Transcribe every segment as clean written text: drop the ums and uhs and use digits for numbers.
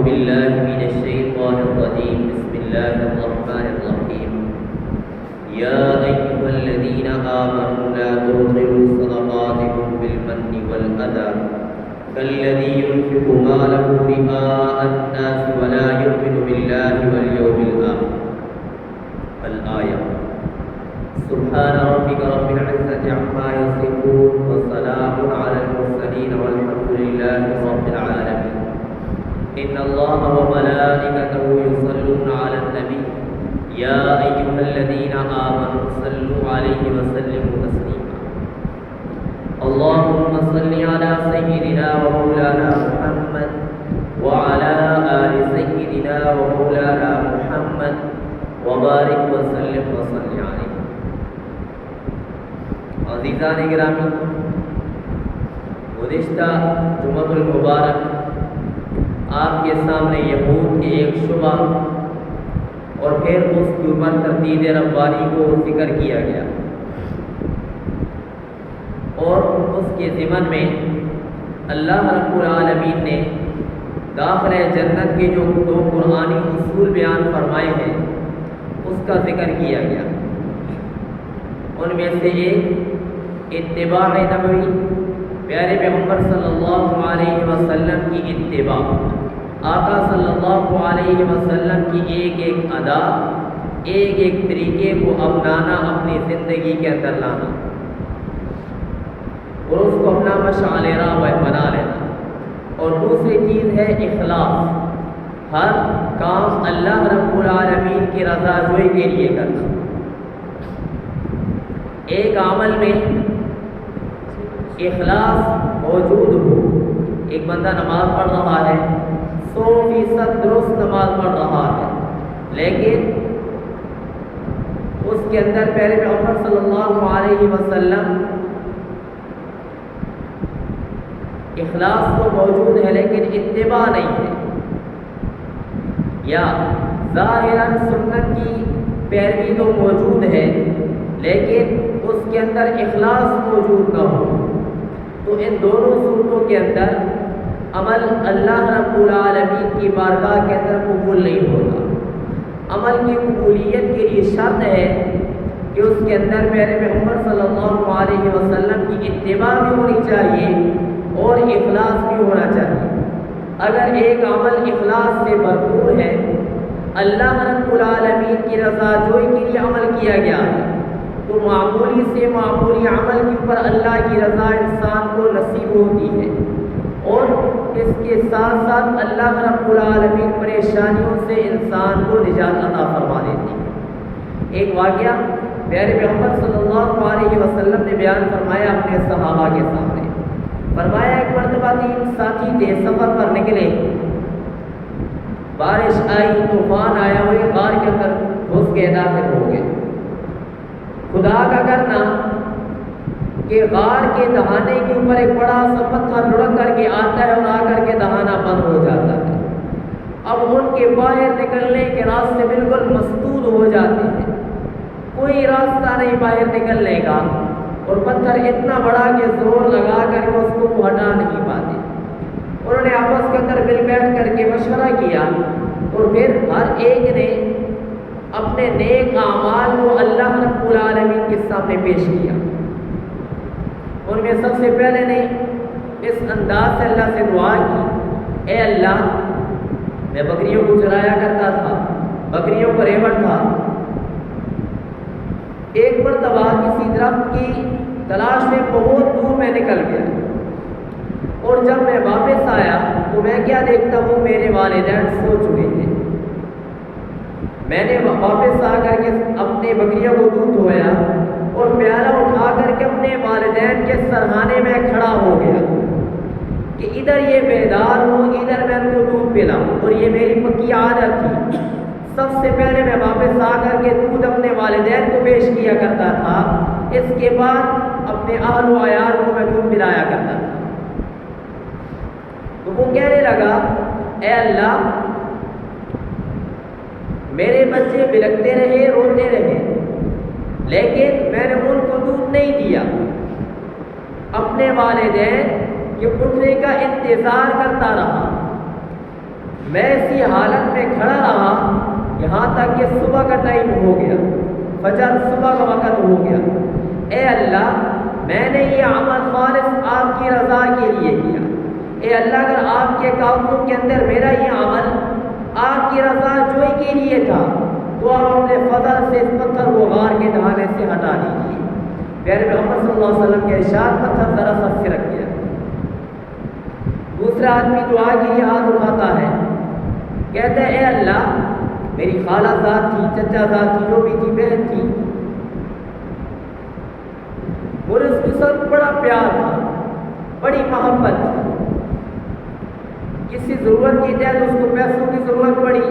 بالله من الشيطان الرجيم. بسم الله الرحمن الرحيم. يا أيها الذين آمنوا لا تبطلوا صدقاتكم بالمن والأذى كالذي ينفق ماله رئاء الناس ولا يؤمن بالله واليوم الآخر. الآية. سبحان ربك رب العزة عما يصفون والسلام على المرسلين والحمد لله رب العالمين. إن الله وملائكته يصلون على النبي يا أيها الذين آمنوا صلوا عليه وسلموا تسليما. اللهم صل على سيدنا ومولانا محمد وعلى آل سيدنا ومولانا محمد وبارك وسلم وصل عليه. عزیزان گرامی، گزشتہ جمعۃ المبارک آپ کے سامنے یہود کے ایک شبہ اور پھر اس کے اوپر تردید ربانی کو ذکر کیا گیا، اور اس کے ضمن میں اللہ رب العالمین نے داخل جنت کے جو 2 قرآنی اصول بیان فرمائے ہیں اس کا ذکر کیا گیا۔ ان میں سے ایک اتباع نبوی، پیارے پیغمبر صلی اللہ علیہ وسلم کی اتباع، آقا صلی اللہ علیہ وسلم کی ایک ایک ادا، ایک ایک طریقے کو اپنانا، اپنی زندگی کے اندر لانا اور اس کو اپنا مشعل راہ بنا لینا۔ اور دوسری چیز ہے اخلاص، ہر کام اللہ رب العالمین کی رضا جوئی کے لیے کرنا۔ ایک عمل میں اخلاص موجود ہو، ایک بندہ نماز پڑھ رہا ہے، 100% درست نماز پڑھ رہا ہے، لیکن اس کے اندر پیارے پیغمبر صلی اللہ علیہ وسلم اخلاص تو موجود ہے لیکن اتباع نہیں ہے، یا ظاہراً سنت کی پیروی تو موجود ہے لیکن اس کے اندر اخلاص موجود نہ ہو، تو ان دونوں صورتوں کے اندر عمل اللہ رب العالمین کی بارگاہ کے اندر قبول نہیں ہوگا۔ عمل کی قبولیت کے لیے شرط ہے کہ اس کے اندر میرے پیغمبر صلی اللہ علیہ وسلم کی اتباع بھی ہونی چاہیے اور اخلاص بھی ہونا چاہیے۔ اگر ایک عمل اخلاص سے بھرپور ہے، اللہ رب العالمین کی رضا جوئی کے لیے عمل کیا گیا ہے، تو معمولی سے معمولی عمل کے اوپر اللہ کی رضا انسان کو نصیب ہوتی ہے، اور اس کے ساتھ ساتھ اللہ رب العالمین پریشانیوں سے انسان کو نجات عطا فرما دیتی ہے۔ ایک واقعہ پیارے پیغمبر صلی اللہ علیہ وسلم نے بیان فرمایا اپنے صحابہ کے سامنے۔ فرمایا ایک مرتبہ 3 ساتھی تھے، سفر پر نکلے، بارش آئی، طوفان آیا، وہ غار کے اندر گھس گئے، داخل ہو گئے۔ خدا کا کرنا کہ غار کے دہانے کے اوپر ایک بڑا سا پتھر لڑک کر کے آتا ہے اور آ کر کے دہانا بند ہو جاتا ہے۔ اب ان کے باہر نکلنے کے راستے بالکل مسدود ہو جاتے ہیں، کوئی راستہ نہیں باہر نکلنے کا، اور پتھر اتنا بڑا کہ زور لگا کر کے اس کو ہٹا نہیں پاتے۔ انہوں نے آپس کے اندر مل بیٹھ کر کے مشورہ کیا، اور پھر ہر ایک نے اپنے نیک اعمال کو اللہ رب العالمین کے سامنے پیش کیا۔ ان میں سب سے پہلے نے اس انداز سے اللہ سے دعا کی، اے اللہ، میں بکریوں کو چرایا کرتا تھا، بکریوں پر ریوڑ تھا، ایک مرتبہ کسی درخت کی تلاش میں بہت دور میں نکل گیا، اور جب میں واپس آیا تو میں کیا دیکھتا ہوں، میرے والدین سو چکے ہیں۔ میں نے واپس آ کر کے اپنے بکریوں کو دودھ دھویا اور پیالہ اٹھا کر کے اپنے والدین کے سرہانے میں کھڑا ہو گیا کہ ادھر یہ بیدار ہوں، ادھر میں ان کو دودھ پلاؤں، اور یہ میری پکی عادت تھی۔ سب سے پہلے میں واپس آ کر کے دودھ اپنے والدین کو پیش کیا کرتا تھا، اس کے بعد اپنے اہل و عیال کو میں دودھ پلایا کرتا تھا۔ تو وہ کہنے لگا، اے اللہ، میرے بچے بلکتے رہے، روتے رہے، لیکن میں نے ان کو دودھ نہیں دیا، اپنے والدین کے اٹھنے کا انتظار کرتا رہا۔ میں اسی حالت میں کھڑا رہا یہاں تک کہ صبح کا ٹائم ہو گیا، فجر صبح کا وقت ہو گیا۔ اے اللہ، میں نے یہ عمل خالص آپ کی رضا کے لیے کیا۔ اے اللہ، اگر آپ کے کاموں کے اندر میرا یہ عمل آپ کی رضا جوئی کے لیے تھا تو آپ اپنے فضل سے اس پتھر کو غار کے دہانے سے ہٹا دیجیے۔ پیارے محمد صلی اللہ علیہ وسلم کے ارشاد، پتھر ذرا سا سرک گیا۔ دوسرا آدمی دعا کے لیے ہاتھ اٹھاتا ہے، کہتا ہے اے اللہ، میری خالہ ذات تھی، چچا ذات تھی، جو بھی تھی، بہن تھی، اور اس کے ساتھ بڑا پیار تھا، بڑی محبت تھی۔ کسی ضرورت کی تحت اس کو پیسوں کی ضرورت پڑی،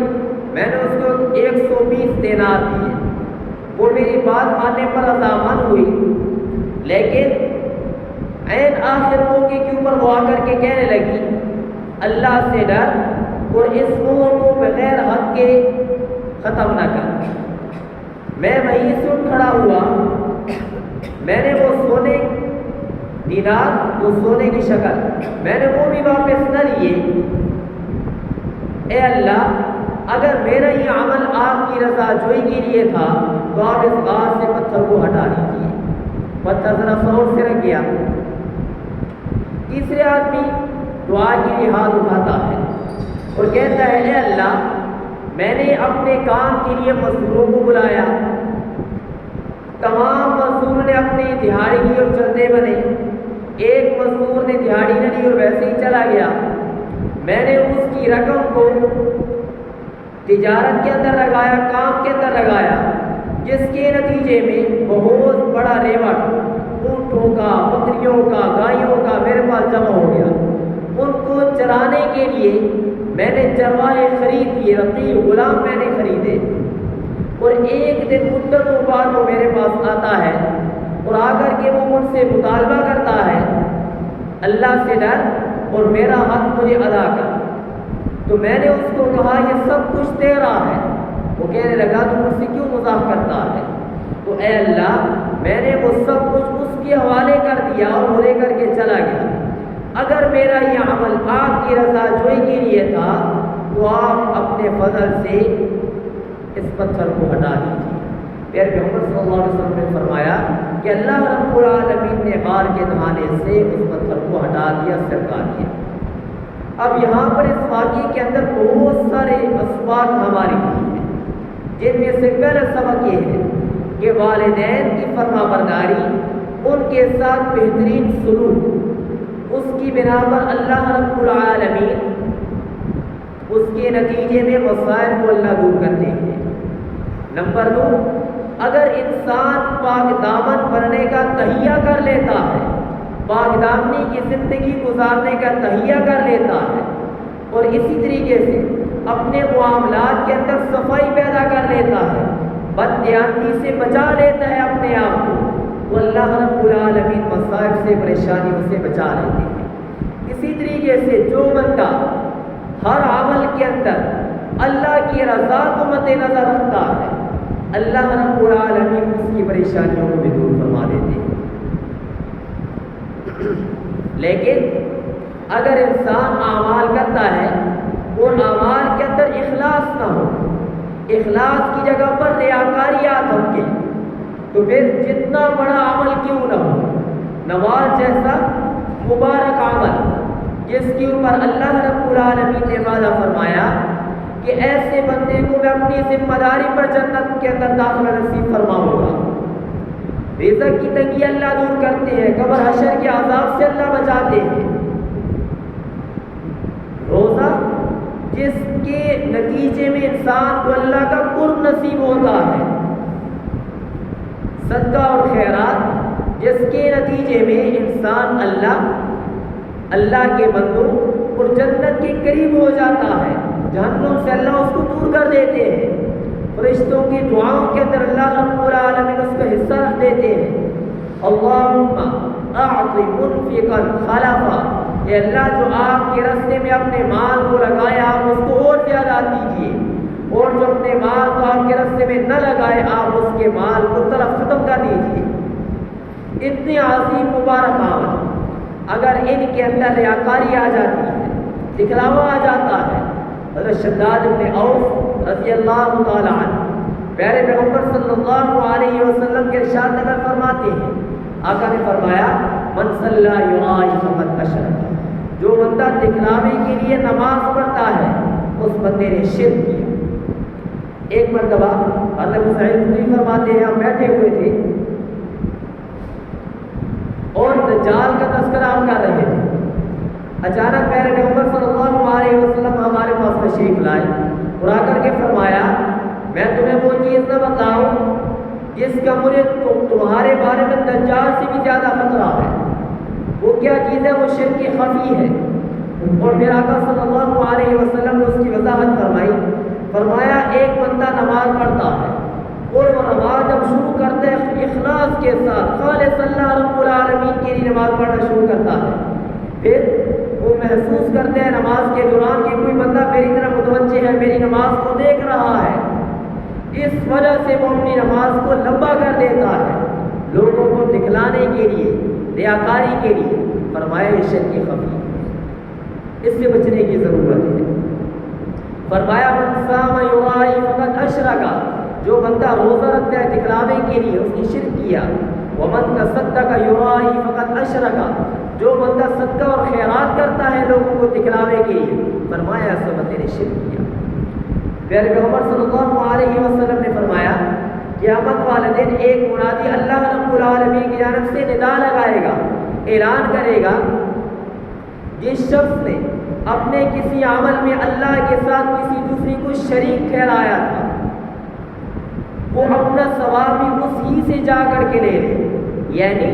میں نے اس کو 120 دینار دیے، وہ میری بات ماننے پر رضامند ہوئی، لیکن عین آخر موقع کے اوپر وہ آ کر کے کہنے لگی اللہ سے ڈر اور اس مہر کو بغیر حق کے ختم نہ کر۔ میں وہیں سے اٹھ کھڑا ہوا، میں نے وہ سونے دینار، وہ سونے کی شکل، میں نے وہ بھی واپس نہ لیے۔ اے اللہ، اگر میرا یہ عمل آپ کی رضا جوئی کے لیے تھا تو آپ اس غار سے پتھر کو ہٹا دیجیے۔ پتھر ذرا زور سے رکھ گیا۔ تیسرے آدمی دعا کے لیے ہاتھ اٹھاتا ہے اور کہتا ہے اے اللہ، میں نے اپنے کام کے لیے مزدوروں کو بلایا، تمام مزدوروں نے اپنی دہاڑی لی اور چلتے بنے، ایک مزدور نے دہاڑی نہ لی اور ویسے ہی چلا گیا۔ میں نے اس کی رقم کو تجارت کے اندر لگایا، کام کے اندر لگایا، جس کے نتیجے میں بہت بڑا ریوڑ اونٹوں کا، بکریوں کا، گائیوں کا میرے پاس جمع ہو گیا۔ ان کو چرانے کے لیے میں نے چرواہے خرید لیے، رقیب غلام میں نے خریدے، اور ایک دن مدتوں بعد وہ میرے پاس آتا ہے اور آ کر کے وہ مجھ سے مطالبہ کرتا ہے اللہ سے ڈر اور میرا حق مجھے ادا کر۔ تو میں نے اس کو کہا یہ سب کچھ تیرا ہے۔ وہ کہنے لگا تو مجھ سے کیوں مذاق کرتا ہے؟ تو اے اللہ، میں نے وہ سب کچھ اس کے حوالے کر دیا اور وہ لے کر کے چلا گیا۔ اگر میرا یہ عمل آپ کی رضا جوئی کے لیے تھا تو آپ اپنے فضل سے اس پتھر کو ہٹا دیجیے۔ پیارے محمد صلی اللہ علیہ وسلم نے فرمایا کہ اللہ رب العالمین نے غار کے دہانے سے اس پتھر کو ہٹا دیا، سرکا دیا۔ اب یہاں پر اس واقعے کے اندر بہت سارے اسباق ہماری ہیں، جن میں سے پہلا سبق یہ ہے کہ والدین کی فرما برداری، ان کے ساتھ بہترین سلوک، اس کی بنا پر اللہ رب العالمین اس کے نتیجے میں مسائل کو اللہ دور کرتے ہیں۔ نمبر 2، اگر انسان پاک دامن بننے کا تہیہ کر لیتا ہے، پاک دامنی کی زندگی گزارنے کا تہیہ کر لیتا ہے، اور اسی طریقے سے اپنے معاملات کے اندر صفائی پیدا کر لیتا ہے، بددیانتی سے بچا لیتا ہے اپنے آپ کو، تو اللہ رب العالمین مصائب سے، پریشانیوں سے بچا لیتے ہیں۔ اسی طریقے سے جو بندہ ہر عمل کے اندر اللہ کی رضا کو مد نظر رکھتا ہے، اللہ رب العالمین اس کی پریشانیوں کو بھی دور فرما دیتے ہیں۔ لیکن اگر انسان اعمال کرتا ہے اور اعمال کے اندر اخلاص نہ ہو، اخلاص کی جگہ پر ریاکاری آ سکے، تو پھر جتنا بڑا عمل کیوں نہ ہو، نماز جیسا مبارک عمل جس کے اوپر اللہ رب العالمین نے وعدہ فرمایا کہ ایسے بندے کو میں اپنی ذمہ داری پر جنت کے اندر داخلہ نصیب فرماؤں گا۔ رزق کی تنگی اللہ دور کرتے ہیں، قبر حشر کے عذاب سے اللہ بچاتے ہیں۔ روزہ جس کے نتیجے میں انسان کو اللہ کا قرب نصیب ہوتا ہے، صدقہ اور خیرات جس کے نتیجے میں انسان اللہ کے بندوں اور جنت کے قریب ہو جاتا ہے، جہنم سے اللہ اس کو دور کر دیتے ہیں، فرشتوں کی دعاؤں کے اندر اللہ رب العالمین اس کا حصہ رکھ دیتے ہیں۔ اللہم اعط منفقا خلفا، اے اللہ جو آپ کے راستے میں اپنے مال کو لگائے آپ اس کو اور زیادہ دیجیے، اور جو اپنے مال کو آپ کے راستے میں نہ لگائے آپ اس کے مال کو طرف ختم کر دیجیے۔ اتنے عظیم مبارک عمل اگر ان کے اندر ریاکاری آ جاتی ہے، دکھلاوا آ جاتا ہے، حضرت شداد بن اوف رضی اللہ تعالی عنہ پیارے پیغمبر صلی اللہ علیہ وسلم کے ارشاد نقل فرماتے ہیں، آقا نے فرمایا من صلی یرائی فقد اشرک، جو بندہ دکھلاوے کے لیے نماز پڑھتا ہے اس بندے نے شرک کیا۔ ایک مرتبہ حضرت ابو سعید خدری فرماتے ہیں ہم بیٹھے ہوئے تھے اور دجال کا تذکرہ ہم کر رہے تھے، اچانک پیارے پیغمبر صلی اللہ علیہ وسلم ہمارے پاس تشریف لائے اور آ کر کے فرمایا میں تمہیں وہ چیز نہ بتاؤں جس کا مجھے تمہارے بارے میں دجال سے بھی زیادہ خطرہ ہے۔ وہ کیا چیز ہے؟ وہ شرک خفی ہے۔ اور پھر آقا صلی اللہ علیہ وسلم نے اس کی وضاحت فرمائی، فرمایا ایک بندہ نماز پڑھتا ہے اور وہ نماز جب شروع کرتا ہے اخلاص کے ساتھ خالص اللہ رب العالمین کے لیے نماز پڑھنا شروع کرتا ہے، پھر وہ محسوس کرتے ہیں نماز کے دوران کہ کوئی بندہ میری طرف متوجہ ہے، میری نماز کو دیکھ رہا ہے، اس وجہ سے وہ اپنی نماز کو لمبا کر دیتا ہے لوگوں کو دکھلانے کے لیے، ریاکاری کے لیے۔ فرمایا یہ شرک خفی، اس سے بچنے کی ضرورت ہے۔ فرمایا من صام یرائی فقد اشرک، جو بندہ روزہ رکھتا ہے دکھلاوے کے لیے اس نے شرک کیا۔ ومن تصدق یرائی فقد اشرک، جو بندہ صدقہ اور خیرات کرتا ہے لوگوں کو دکھلاوے کے لیے، فرمایا اس بندے نے شرک کیا۔ پیارے پیغمبر صلی اللہ علیہ وسلم نے فرمایا قیامت والے دن ایک منادی اللہ رب العالمین کی جانب سے ندا لگائے گا، اعلان کرے گا جس شخص نے اپنے کسی عمل میں اللہ کے ساتھ کسی دوسری کو شریک ٹھہرایا تھا وہ اپنا ثواب بھی اسی سے جا کر کے لے لے، یعنی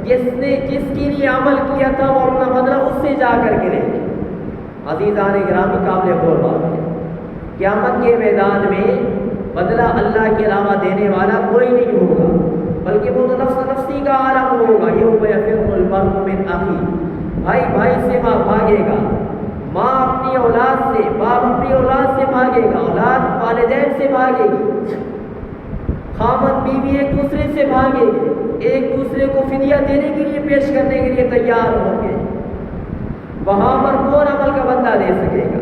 جس کے لیے عمل کیا تھا وہ اپنا بدلہ اس سے جا کر کے لے لے۔ عزیزان گرامی قابل غور بات ہے، قیامت کے میدان میں بدلہ اللہ کے علاوہ دینے والا کوئی نہیں ہوگا، بلکہ وہ تو نفس نفسی کا عالم ہوگا۔ یوم یفر المرء من اخیہ، بھائی بھائی سے ماں بھاگے گا، ماں اپنی اولاد سے، باپ اپنی اولاد سے بھاگے گا، اولاد والدین سے بھاگے گی، خامد بیوی ایک دوسرے سے بھاگے گی، ایک دوسرے کو فدیہ دینے کے لیے پیش کرنے کے لیے تیار ہوں گے۔ وہاں پر کون عمل کا بدلہ دے سکے گا؟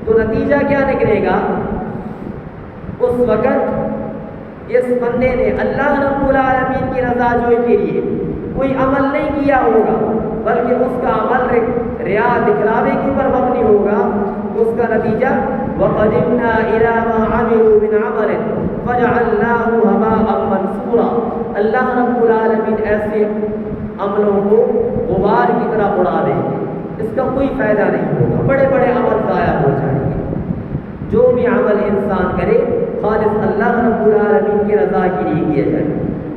تو نتیجہ کیا نکلے گا؟ اس وقت اس بندے نے اللہ رب العالمین کی رضا جوئی کے لیے کوئی عمل نہیں کیا ہوگا، بلکہ اس کا عمل ریا دکھلاوے کے اوپر مبنی ہوگا۔ اس کا نتیجہ وَقَدِمْنَا إِلَىٰ مَا عَمِلُوا مِنْ عَمَلٍ فَجَعَلْنَاهُ هَبَاءً مَّنثُورًا، اللہ رب العالمین ایسے عملوں کو غبار کی طرح اڑا دیں گے، اس کا کوئی فائدہ نہیں ہوگا، بڑے بڑے عمل ضائع ہو جائیں گے۔ جو بھی عمل انسان کرے خالص اللہ رب العالمین کی رضا کے لیے کیا جائے۔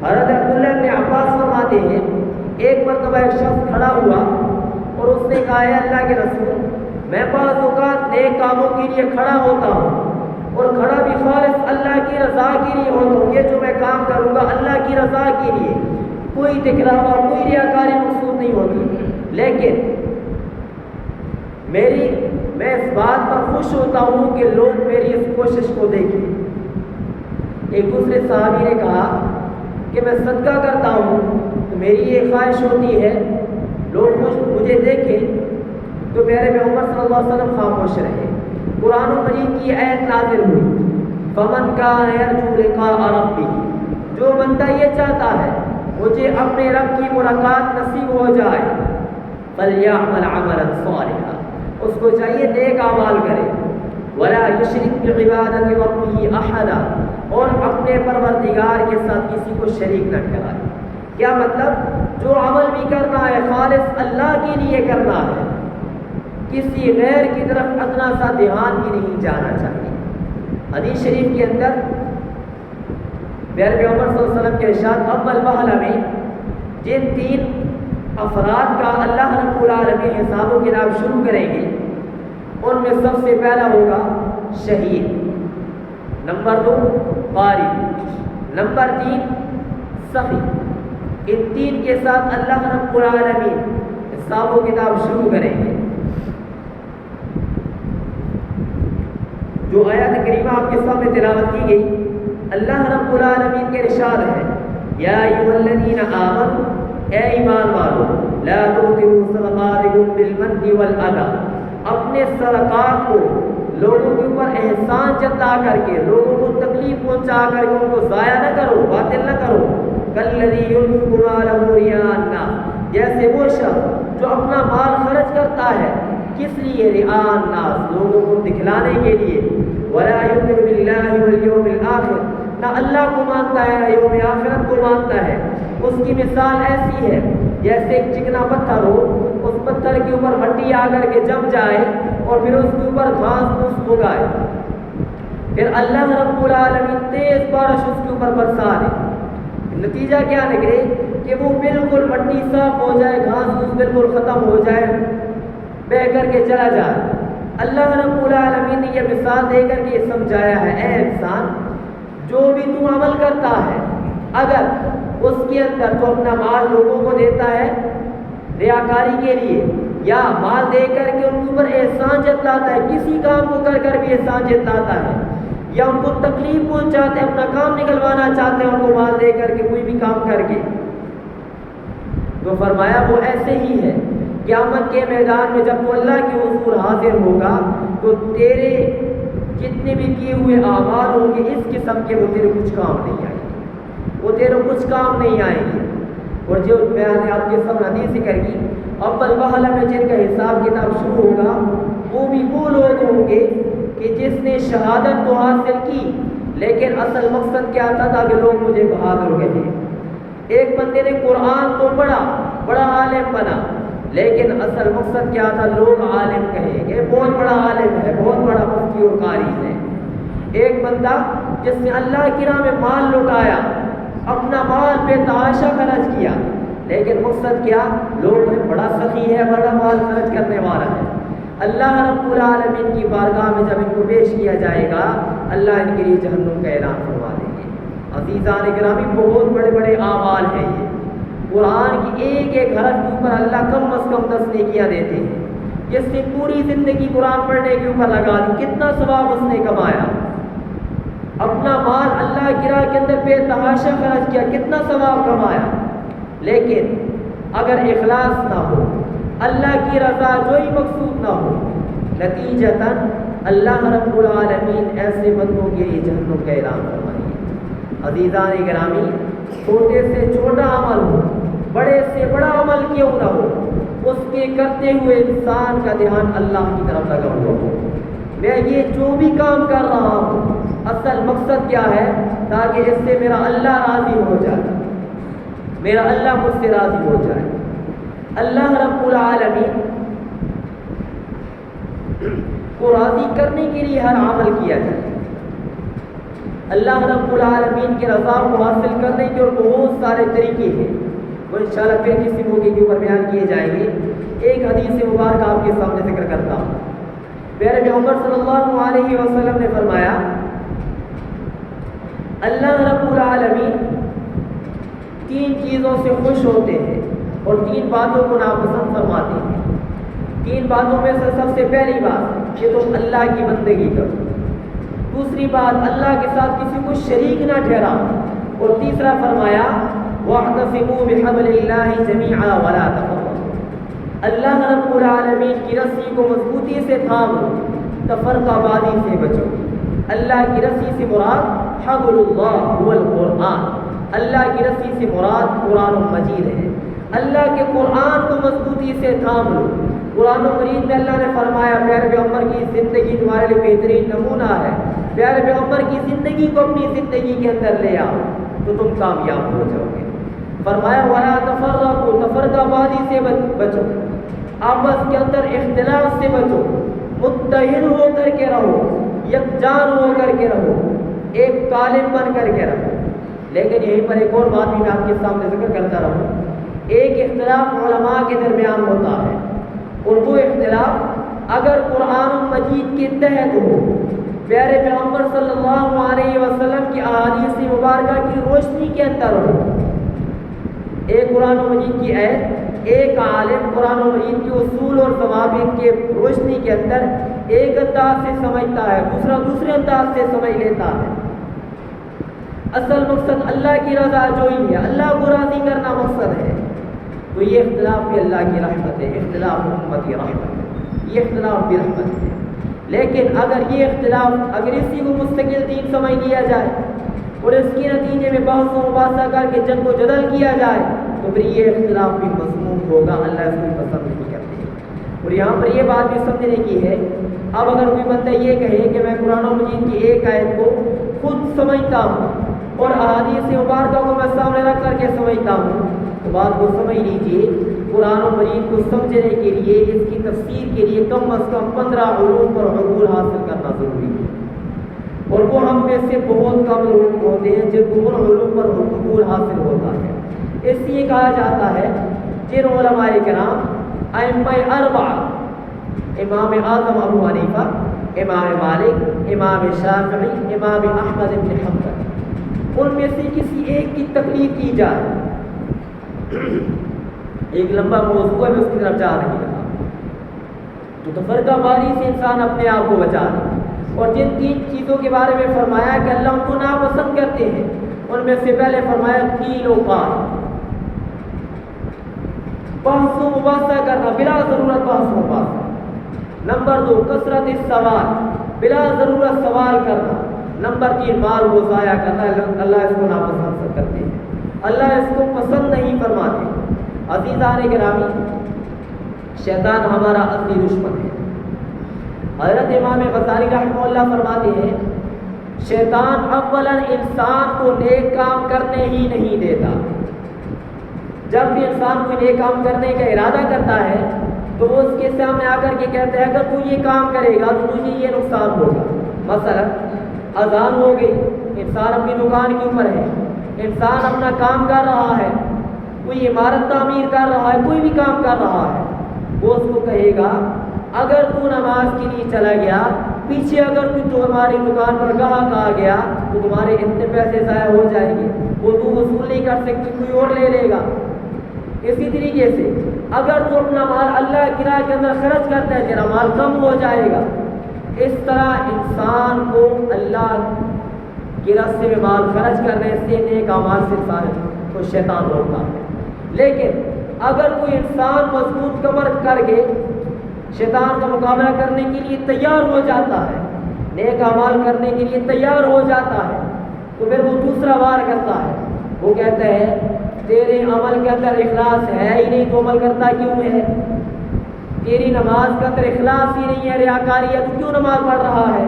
حضرت عبداللہ بن عباس فرماتے ہیں ایک مرتبہ ایک شخص کھڑا ہوا اور اس نے کہا ہے اللہ کے رسول میں بعض اوقات نیک کاموں کے لیے کھڑا ہوتا ہوں اور کھڑا بھی خالص اللہ کی رضا کے لیے ہوتا ہوں، یہ جو میں کام کروں گا اللہ کی رضا کے لیے، کوئی دکھلاوا کوئی ریاکاری مقصود نہیں ہوتی، لیکن میں اس بات پر خوش ہوتا ہوں کہ لوگ میری اس کوشش کو دیکھیں۔ ایک دوسرے صحابی نے کہا کہ میں صدقہ کرتا ہوں تو میری یہ خواہش ہوتی ہے لوگ مجھے دیکھیں، تو پیارے پیغمبر صلی اللہ علیہ وسلم خاموش رہے۔ قرآن مجید کی آیت نازل ہوئی فمن کان یرجو لقاء ربہ، جو بندہ یہ چاہتا ہے مجھے اپنے رب کی ملاقات نصیب ہو جائے، فلیعمل عملا صالحا، اس کو چاہیے نیک اعمال کرے، ولا یشرک بعبادۃ ربہ احدا، اور اپنے پروردگار کے ساتھ کسی کو شریک نہ ٹھہرائے۔ کیا مطلب؟ جو عمل بھی کرنا ہے خالص اللہ کے لیے کرنا ہے، کسی غیر کی طرف ادنا سا دھیان بھی نہیں جانا چاہیے۔ حدیث شریف کے اندر پیارے پیغمبر صلی اللہ علیہ وسلم کے ارشاد اول وہلہ میں جن 3 افراد کا اللہ رب العالمین حساب و کتاب شروع کریں گے ان میں سب سے پہلا ہوگا شہید، نمبر 2 قاری، نمبر 3 سخی۔ ان 3 کے ساتھ اللہ رب العالمین حساب و کتاب شروع کریں گے۔ جو آیات کریمہ آپ کے سامنے تلاوت کی گئی، اللہ رب العالمین کے ارشاد ہے یا ایھا الذین آمنوا، اے ایمان والو، لا تبطلوا صدقاتکم بالمن والاذی، اپنے صدقات کو لوگوں کے اوپر احسان جتا کر کے، لوگوں کو تکلیف پہنچا کر کے ان کو ضائع نہ کرو، باطل نہ کرو۔ کالذی ينفق مالہ رئاء الناس، جیسے وہ شخص جو اپنا مال خرچ کرتا ہے کس لیے؟ رئاء الناس، لوگوں کو دکھلانے کے لیے۔ ولا یؤمن باللہ والیوم الآخر، نہ اللہ کو مانتا ہے نہ یوم آخرت کو مانتا ہے۔ اس کی مثال ایسی ہے جیسے ایک چکنا پتھر ہو، اس پتھر کے اوپر مٹی آ کر کے جم جائے اور پھر اس کے اوپر گھاس پھوس اگائے، پھر اللہ رب العالمین تیز بارش اس کے اوپر برسا دے، نتیجہ کیا نکلے کہ وہ بالکل مٹی صاف ہو جائے، گھاس پھوس بالکل ختم ہو جائے، بہہ کر کے چلا جائے۔ اللہ رب العالمین نے یہ مثال دے کر کے سمجھایا ہے، اے انسان جو بھی تو عمل کرتا ہے، اگر اس کے اندر تو اپنا مال لوگوں کو دیتا ہے ریاکاری کے لیے، یا مال دے کر کے ان کے اوپر احسان جتلاتا ہے، کسی کام کو کر کر بھی احسان جتلاتا ہے، یا ان کو تکلیف پہنچاتے ہیں، اپنا کام نکلوانا چاہتے ہیں ان کو مال دے کر کے، کوئی بھی کام کر کے، تو فرمایا وہ ایسے ہی ہے۔ قیامت کے میدان میں جب تو اللہ کے حضور حاضر ہوگا تو تیرے جتنے بھی کیے ہوئے اعمال ہوں گے اس قسم کے، وہ تیرے کچھ کام نہیں آئیں گے، وہ تیرے کچھ کام نہیں آئیں گے۔ اور جو میں نے آپ کے سامنے حدیث ذکر کی، اول وہلہ میں جن کا حساب کتاب شروع ہوگا وہ بھی وہ لوگ ہوں گے کہ جس نے شہادت تو حاصل کی لیکن اصل مقصد کیا تھا؟ تاکہ لوگ مجھے بہادر کہیں۔ ایک بندے نے قرآن تو پڑھا، بڑا عالم بنا، لیکن اصل مقصد کیا تھا؟ لوگ عالم کہیں گے بہت بڑا عالم ہے، بہت بڑا مفتی اور قاری ہے۔ ایک بندہ جس نے اللہ کی راہ میں مال لٹایا، اپنا مال بے تحاشا خرچ کیا، لیکن مقصد کیا؟ لوگ بڑا سخی ہے، بڑا مال خرچ کرنے والا ہے۔ اللہ رب العالمین کی بارگاہ میں جب ان کو پیش کیا جائے گا، اللہ ان کے لیے جہنم کا اعلان فرما دیں گے۔ عزیزان گرامی، بہت بڑے بڑے اعمال ہیں یہ۔ قرآن کی ایک ایک حرف کے اوپر اللہ کم از کم 10 نیکیاں دیتے ہیں۔ جس نے پوری زندگی قرآن پڑھنے کے اوپر لگا دی، کتنا ثواب اس نے کمایا۔ اپنا مال اللہ کی راہ کے اندر بے تحاشا خرچ کیا، کتنا ثواب کمایا، لیکن اگر اخلاص نہ ہو، اللہ کی رضا جوئی مقصود نہ ہو، نتیجتاً اللہ رب العالمین ایسے بندوں کے لیے جہنم کا اعلان فرمائے۔ عزیزان گرامی، چھوٹے سے چھوٹا عمل ہو، بڑے سے بڑا عمل کیوں نہ ہو، اس کے کرتے ہوئے انسان کا دھیان اللہ کی طرف لگا ہوا ہو۔ میں یہ جو بھی کام کر رہا ہوں، اصل مقصد کیا ہے؟ تاکہ اس سے میرا اللہ راضی ہو جائے، میرا اللہ مجھ سے راضی ہو جائے۔ اللہ رب العالمین کو راضی کرنے کے لیے ہر عمل کیا جائے۔ اللہ رب العالمین کی رضا کو حاصل کرنے کے اور بہت سارے طریقے ہیں، وہ انشاءاللہ پھر کسی موقع کے اوپر بیان کیے جائیں گے۔ ایک حدیث مبارکہ آپ کے سامنے ذکر کرتا ہوں۔ پیارے پیغمبر صلی اللہ علیہ وسلم نے فرمایا، اللہ رب العالمین 3 چیزوں سے خوش ہوتے ہیں اور 3 باتوں کو ناپسند فرماتے ہیں۔ 3 باتوں میں سے سب سے پہلی بات کہ تم اللہ کی بندگی کرو، دوسری بات اللہ کے ساتھ کسی کو شریک نہ ٹھہراؤ، اور تیسرا فرمایا وَاعْتَصِمُوا بِحَبْلِ اللَّهِ جَمِيعًا وَلَا تَفَرَّقُوا، اللہ رب العالمین کی رسی کو مضبوطی سے تھام لو، تفرقہ بازی سے بچو۔ اللہ کی رسی سے مراد حبل اللہ هو القرآن، اللہ کی رسی سے مراد قرآن مجید ہے۔ اللہ کے قرآن کو مضبوطی سے تھام لو۔ قرآن مجید میں اللہ نے فرمایا، پیارے پیغمبر کی زندگی تمہارے لیے بہترین نمونہ ہے، پیارے پیغمبر کی زندگی کو اپنی زندگی کے اندر لے آؤ تو تم کامیاب ہو جاؤ گے۔ فرمایا وَلَا تَفَرَّقُوا، تفرقہ بازی سے بچو، آپس کے اندر اختلاف سے بچو، متحد ہو کر کے رہو، یکجان ہو کر کے رہو، ایک کالم بن کر کے رہو۔ لیکن یہیں پر ایک اور بات بھی میں آپ کے سامنے ذکر کرتا رہوں۔ ایک اختلاف علماء کے درمیان ہوتا ہے، اور وہ اختلاف اگر قرآن مجید کے تحت ہو، پیارے پیغمبر صلی اللہ علیہ وسلم کی احادیث مبارکہ کی روشنی کے اندر ہو، ایک قرآن مجید کی آیت، ایک عالم قرآن مجید کے اصول اور ضوابط کے روشنی کے اندر ایک انداز سے سمجھتا ہے، دوسرا دوسرے انداز سے سمجھ لیتا ہے۔ اصل مقصد اللہ کی رضا جوئی ہے، اللہ کو راضی کرنا مقصد ہے، تو یہ اختلاف بھی اللہ کی رحمت ہے، اختلاف امت کی رحمت ہے، یہ اختلاف بھی رحمت ہے۔ لیکن اگر یہ اختلاف اگر اسی کو مستقل دین سمجھ لیا جائے اور اس کے نتیجے میں بحث و مباحثہ کر کے جنگ و جدل کیا جائے تو پھر یہ اختلاف بھی مذموم ہوگا، اللہ اس کو پسند نہیں کرتے۔ اور یہاں پر یہ بات بھی سمجھنے کی ہے، اب اگر کوئی بندہ یہ کہے کہ میں قرآن مجید کی ایک آیت کو خود سمجھتا ہوں اور احادیث مبارکہ کو میں سامنے رکھ کر کے سمجھتا ہوں، تو بات کو سمجھ لیجیے، قرآن مجید کو سمجھنے کے لیے اس کی تفسیر کے لیے کم از کم 15 علوم پر عبور حاصل کرنا ضروری ہے، اور وہ ہم میں سے بہت کم لوگ ہوتے ہیں جن کو ان علوم پر عبور حاصل ہوتا ہے۔ اس لیے کہا جاتا ہے جن علماء کرام ائمہ اربعہ، امام اعظم ابو حنیفہ، امام مالک، امام شافعی، امام احمد بن حنبل، ان میں سے کسی ایک کی تقلید کی جائے۔ ایک لمبا موضوع ہے، میں اس کی طرف جا نہیں رہا، تو تفرقہ باری سے انسان اپنے آپ کو بچا لے۔ اور جن 3 چیزوں کے بارے میں فرمایا کہ اللہ ان کو ناپسند کرتے ہیں، ان میں سے پہلے فرمایا قیل و قال، بحث و مباحثہ کرنا بلا ضرورت، بحث و مباحثہ۔ نمبر 2 کثرت السوال، بلا ضرورت سوال کرنا۔ نمبر 3 مال کو ضائع کرنا، اللہ اس کو ناپسند کرتے ہیں، اللہ اس کو پسند نہیں فرماتے۔ عزیزان گرامی، شیطان ہمارا اصلی دشمن ہے۔ حضرت امام غزالی رحمہ اللہ فرماتے ہیں شیطان اولاً انسان کو نیک کام کرنے ہی نہیں دیتا۔ جب بھی انسان کوئی نیک کام کرنے کا ارادہ کرتا ہے تو وہ اس کے سامنے آ کر کے کہتا ہے اگر تو یہ کام کرے گا تو تجھے یہ نقصان ہوگا۔ مثلا اذان ہو گئی، انسان اپنی دکان کے اوپر ہے، انسان اپنا کام کر رہا ہے، کوئی عمارت تعمیر کر رہا ہے، کوئی بھی کام کر رہا ہے، وہ اس کو کہے گا اگر تو نماز کے لیے چلا گیا، پیچھے اگر تو ہماری دکان پر گاہک آ گیا تو تمہارے اتنے پیسے ضائع ہو جائیں گے، وہ تو وصول نہیں کر سکتی، کوئی اور لے لے گا۔ اسی طریقے سے اگر تو اپنا مال اللہ کی راہ کے اندر خرچ کرتا ہے تیرا مال کم ہو جائے گا۔ اس طرح انسان کو اللہ کے راستے میں مال خرچ کرنے سے، نیک اعمال سے انسان کو شیطان روکتا ہے۔ لیکن اگر کوئی انسان مضبوط کمر کر کے شیطان کا مقابلہ کرنے کے لیے تیار ہو جاتا ہے، نیک اعمال کرنے کے لیے تیار ہو جاتا ہے، تو پھر وہ دوسرا وار کرتا ہے، وہ کہتا ہے تیرے عمل کے اندر اخلاص ہے ہی نہیں تو عمل کرتا کیوں ہے؟ تیری نماز کے اندر اخلاص ہی نہیں ہے، ریاکاری ہے، تو کیوں نماز پڑھ رہا ہے؟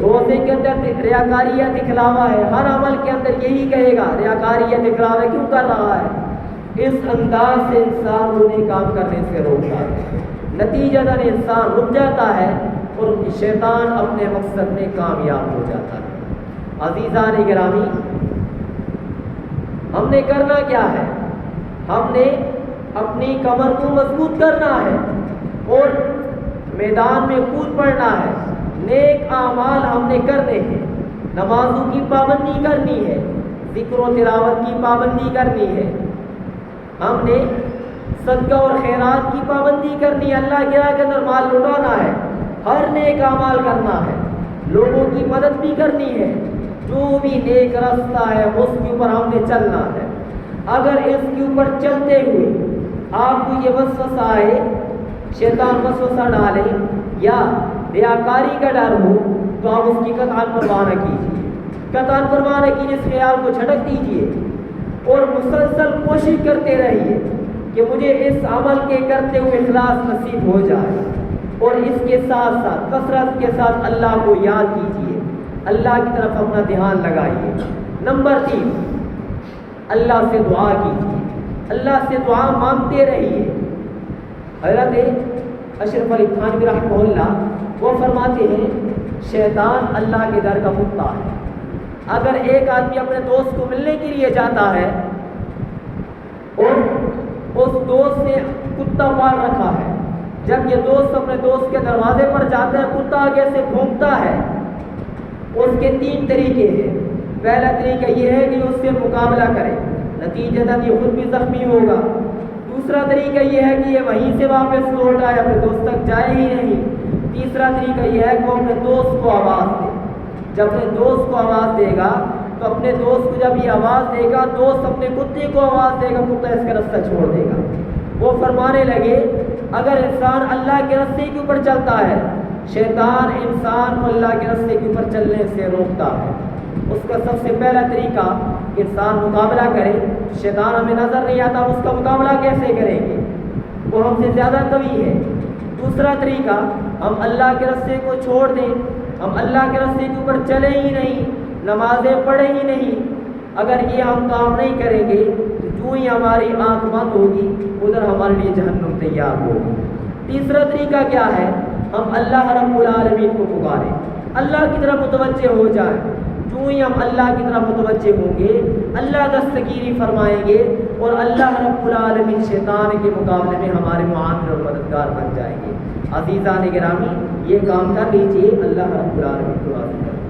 روزے کے اندر ریاکاریت دکھلاوا ہے، ہر عمل کے اندر یہی کہے گا ریاکاریت دکھلاوا کیوں کر رہا ہے؟ اس انداز سے انسان انہیں کام کرنے سے روکتا ہے، نتیجتاً انسان رک جاتا ہے اور شیطان اپنے مقصد میں کامیاب ہو جاتا ہے۔ عزیزان گرامی، ہم نے کرنا کیا ہے؟ ہم نے اپنی کمر کو مضبوط کرنا ہے اور میدان میں کود پڑنا ہے، نیک اعمال ہم نے کرنے ہیں، نمازوں کی پابندی کرنی ہے، ذکر و تلاوت کی پابندی کرنی ہے، ہم نے صدقہ اور خیرات کی پابندی کرنی ہے، اللہ کی راہ کے اندر مال لٹانا ہے، ہر نیک اعمال کرنا ہے، لوگوں کی مدد بھی کرنی ہے، جو بھی نیک راستہ ہے اس کے اوپر ہم نے چلنا ہے۔ اگر اس کے اوپر چلتے ہوئے آپ کو یہ وسوسہ آئے، شیطان وسوسہ ڈالے یا ریاکاری کا ڈر ہو تو آپ اس کی قطعاً پرواہ نہ کیجیے، قطعاً پرواہ نہ کیجیے، اس خیال کو جھٹک دیجیے اور مسلسل کوشش کرتے رہیے کہ مجھے اس عمل کے کرتے ہوئے اخلاص نصیب ہو جائے، اور اس کے ساتھ ساتھ کثرت کے ساتھ اللہ کو یاد کیجیے، اللہ کی طرف اپنا دھیان لگائیے۔ نمبر 3 اللہ سے دعا کیجیے، اللہ سے دعا مانگتے رہیے۔ حضرت اشرف علی تھانوی رحمہ اللہ وہ فرماتے ہیں شیطان اللہ کے در کا کتا ہے۔ اگر ایک آدمی اپنے دوست کو ملنے کے لیے جاتا ہے اور اس دوست نے کتا پال رکھا ہے، جب یہ دوست اپنے دوست کے دروازے پر جاتا ہے کتا آگے سے بھونکتا ہے، اس کے 3 طریقے ہیں۔ پہلا طریقہ یہ ہے کہ اس سے مقابلہ کرے، نتیجتاً یہ خود بھی زخمی ہوگا۔ دوسرا طریقہ یہ ہے کہ یہ وہیں سے واپس لوٹ آئے، اپنے دوست تک جائے ہی نہیں۔ تیسرا طریقہ یہ ہے کہ وہ اپنے دوست کو آواز دے، جب اپنے دوست کو آواز دے گا تو اپنے دوست کو جب یہ آواز دے گا، دوست اپنے کتے کو آواز دے گا، کتا اس کا رستہ چھوڑ دے گا۔ وہ فرمانے لگے اگر انسان اللہ کے رستے کے اوپر چلتا ہے شیطان انسان کو اللہ کے راستے کے اوپر چلنے سے روکتا ہے۔ اس کا سب سے پہلا طریقہ انسان مقابلہ کرے، شیطان ہمیں نظر نہیں آتا، اس کا مقابلہ کیسے کریں گے؟ وہ ہم سے زیادہ قوی ہے۔ دوسرا طریقہ، ہم اللہ کے راستے کو چھوڑ دیں، ہم اللہ کے راستے کے اوپر چلیں ہی نہیں، نمازیں پڑھیں ہی نہیں۔ اگر یہ ہم کام نہیں کریں گے تو جو ہی ہماری آنکھ بند ہوگی ادھر ہمارے لیے جہنم تیار ہوگی۔ تیسرا طریقہ کیا ہے؟ ہم اللہ رب العالمین کو پکاریں، اللہ کی طرف متوجہ ہو جائیں۔ جو ہی ہم اللہ کی طرف متوجہ ہوں گے اللہ دستگیری فرمائیں گے اور اللہ رب العالمین شیطان کے مقابلے میں ہمارے معاون اور مددگار بن جائیں گے۔ عزیزان گرامی، یہ کام کر لیجئے، اللہ رب العالمین کو راضی کر